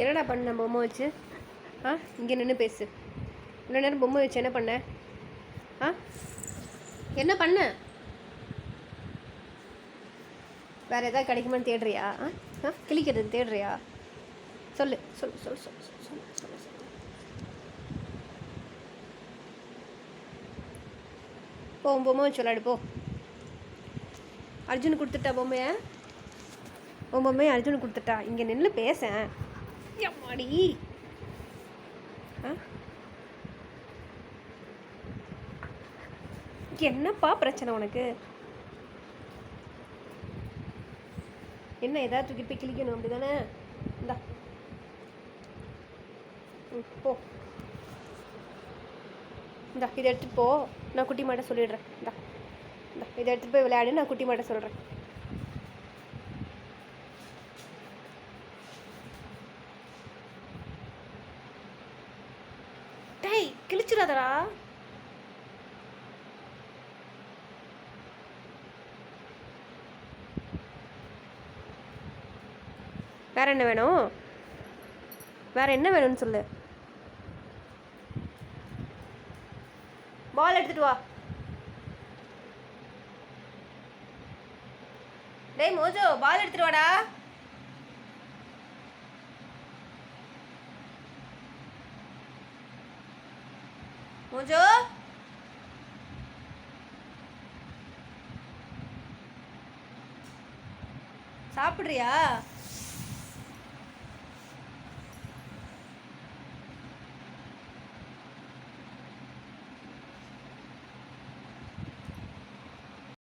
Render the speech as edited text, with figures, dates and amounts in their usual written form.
என்னடா பண்ண பொம்மை வச்சு? இங்கே நின்று பேசு. இவ்வளோ நேரம் பொம்மை வச்சு என்ன பண்ண? என்ன பண்ண? வேறு எதாவது கிடைக்குமான்னு தேடுறியா? கிளிக்கிறது தேடுறியா? சொல்லு சொல்லு சொல்லு சொல்லு சொல்லு சொல்லு சொல்லு சொல்லு. போ பொம்மை வச்சு விளாடு போ. அர்ஜுன் கொடுத்துட்டா பொம்மையை? உன் பொம்மையை அர்ஜுன் கொடுத்துட்டா. இங்கே நின்று பேசேன். எம்மாடி என்னப்பா பிரச்சனை உனக்கு? என்ன ஏதாவது தூக்கி போய் கிளிக்கணும் அப்படி தானே? இந்தா போ. இந்தா இதை எடுத்துகிட்டு போ. நான் குட்டி மாட்ட சொல்லிடுறேன். இந்தா இந்தா இதை எடுத்துகிட்டு போய் விளையாடு. நான் குட்டி மாட்ட சொல்கிறேன். டேய் கிழிச்சிடாதடா. வேற என்ன வேணும்? வேற என்ன வேணும்னு சொல்லு. பால் எடுத்துட்டு வா. டேய் மோஜோ, பால் எடுத்துட்டு வாடா. மோஜோ, சாப்பிட்றியா?